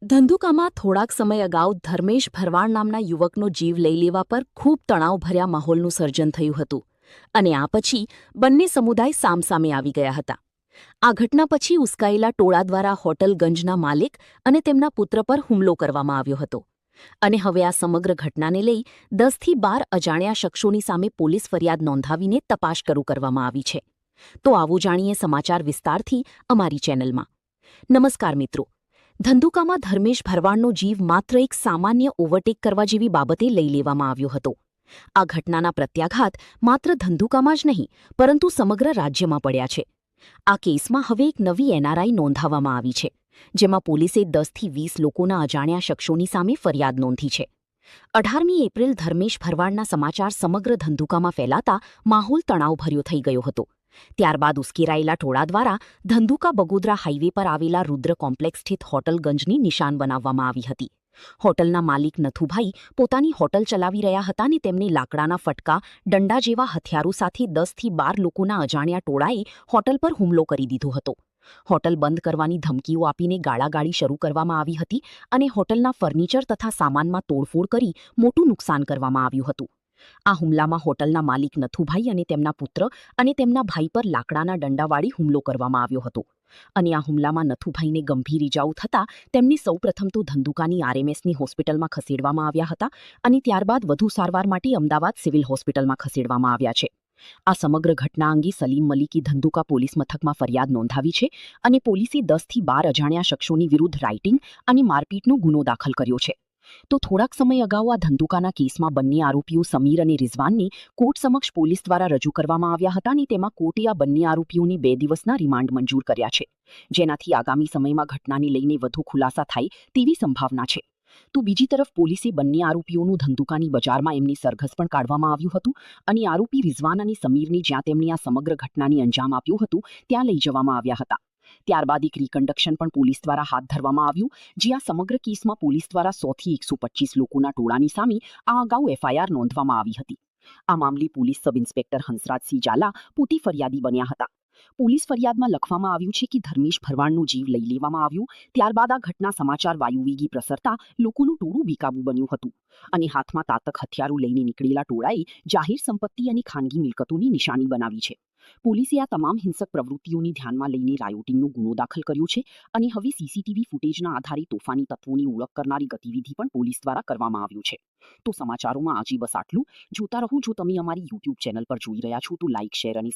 ધંધુકામાં થોડાક સમય અગાઉ ધર્મેશ ભરવાડ નામના યુવકનો જીવ લઈ લેવા પર ખૂબ તણાવભર્યા માહોલનું સર્જન થયું હતું અને આ પછી બંને સમુદાય સામસામે આવી ગયા હતા. આ ઘટના પછી ઉશ્કાયેલા ટોળા દ્વારા હોટલ ગંજના માલિક અને તેમના પુત્ર પર હુમલો કરવામાં આવ્યો હતો અને હવે આ સમગ્ર ઘટનાને લઈ 10થી 12 અજાણ્યા શખ્સોની સામે પોલીસ ફરિયાદ નોંધાવીને તપાસ શરૂ કરવામાં આવી છે. તો આવું જાણીએ સમાચાર વિસ્તારથી અમારી ચેનલમાં. નમસ્કાર મિત્રો. ધંધુકામાં ધર્મેશ ભરવાડનો જીવ માત્ર એક સામાન્ય ઓવરટેક કરવા જેવી બાબતે લઈ લેવામાં આવ્યો હતો. આ ઘટનાના પ્રત્યાઘાત માત્ર ધંધુકામાં જ નહીં પરંતુ સમગ્ર રાજ્યમાં પડ્યા છે. આ કેસમાં હવે એક નવી એનઆરઆઈ નોંધાવવામાં આવી છે, જેમાં પોલીસે 10થી 20 લોકોના અજાણ્યા શખ્સોની સામે ફરિયાદ નોંધી છે. 18મી એપ્રિલ ધર્મેશ ભરવાડના સમાચાર સમગ્ર ધંધુકામાં ફેલાતા માહોલ તણાવભર્યો થઈ ગયો હતો. ત્યારબાદ ઉશ્કેરાયેલા ટોળા દ્વારા ધંધુકા બગોદરા હાઇવે પર આવેલા રુદ્ર કોમ્પ્લેક્સ સ્થિત હોટલ ગંજની નિશાન બનાવવામાં આવી હતી. હોટલના માલિક નથુભાઈ પોતાની હોટલ ચલાવી રહ્યા હતા અને તેમને લાકડાના ફટકા, દંડા જેવા હથિયારો સાથે 10થી 12 લોકોના અજાણ્યા ટોળાએ હોટલ પર હુમલો કરી દીધો હતો. હોટલ બંધ કરવાની ધમકીઓ આપીને ગાળાગાળી શરૂ કરવામાં આવી હતી અને હોટલના ફર્નિચર તથા સામાનમાં તોડફોડ કરી મોટું નુકસાન કરવામાં આવ્યું હતું. આ હુમલામાં હોટલના માલિક નથુભાઈ અને તેમના પુત્ર અને તેમના ભાઈ પર લાકડાના દંડાવાળી હુમલો કરવામાં આવ્યો હતો અને આ હુમલામાં નથુભાઈને ગંભીર ઇજાઓ થતાં તેમને સૌપ્રથમ તો ધંધુકાની આરએમએસની હોસ્પિટલમાં ખસેડવામાં આવ્યા હતા અને ત્યારબાદ વધુ સારવાર માટે અમદાવાદ સિવિલ હોસ્પિટલમાં ખસેડવામાં આવ્યા છે. આ સમગ્ર ઘટના અંગે સલીમ મલિકી ધંધુકા પોલીસ મથકમાં ફરિયાદ નોંધાવી છે અને પોલીસે 10થી 12 અજાણ્યા શખ્સોની વિરુદ્ધ રાઇટિંગ અને મારપીટનો ગુનો દાખલ કર્યો છે. તો થોડાક સમય અગાઉ આ ધંધુકાના કેસમાં બંને આરોપીઓ સમીર અને રિઝવાનને કોર્ટ સમક્ષ પોલીસ દ્વારા રજૂ કરવામાં આવ્યા હતા અને તેમાં કોર્ટે આ બંને આરોપીઓને 2 દિવસના રિમાન્ડ મંજૂર કર્યા છે, જેનાથી આગામી સમયમાં ઘટનાને લઈને વધુ ખુલાસા થાય તેવી સંભાવના છે. તો બીજી તરફ પોલીસે બંને આરોપીઓનું ધંધુકાની બજારમાં એમની સરઘસ પણ કાઢવામાં આવ્યું હતું અને આરોપી રિઝવાન અને સમીરને જ્યાં તેમણે આ સમગ્ર ઘટનાને અંજામ આપ્યું હતું ત્યાં લઈ જવામાં આવ્યા હતા. ત્યારબાદ એક રિકન્ડક્શન પણ પોલીસ દ્વારા હાથ ધરવામાં આવ્યું, જે આ સમગ્ર કેસમાં પોલીસ દ્વારા 100થી 125 લોકોના ટોળાની સામે આ અગાઉ એફઆઈઆર નોંધવામાં આવી હતી. આ મામલે પોલીસ સબ ઇન્સ્પેક્ટર હંસરાજસિંહ ઝાલા પોતે ફરિયાદી બન્યા હતા. પોલીસ ફરિયાદમાં લખવામાં આવ્યું છે કે ધર્મેશ ભરવાડનો જીવ લઈ લેવામાં આવ્યો. ત્યારબાદ આ ઘટના સમાચાર વાયુવેગી પ્રસરતા લોકોનું ટોળું બેકાબૂ બન્યું હતું અને હાથમાં તાતક હથિયારો લઈને નીકળેલા ટોળાએ જાહેર સંપત્તિ અને ખાનગી મિલકતોની નિશાની બનાવી છે. પોલીસે આ તમામ હિંસક પ્રવૃત્તિઓને ધ્યાનમાં લઈને રાયોટિંગનો ગુનો દાખલ કર્યો છે અને હવે સીસીટીવી ફૂટેજના આધારે તોફાની તત્વોની ઓળખ કરનારી ગતિવિધિ પણ પોલીસ દ્વારા કરવામાં આવ્યું છે. તો સમાચારોમાં આજે બસ આટલું. જોતા રહો. જો તમે અમારી યુટ્યુબ ચેનલ પર જોઈ રહ્યા છો તો લાઇક, શેર અને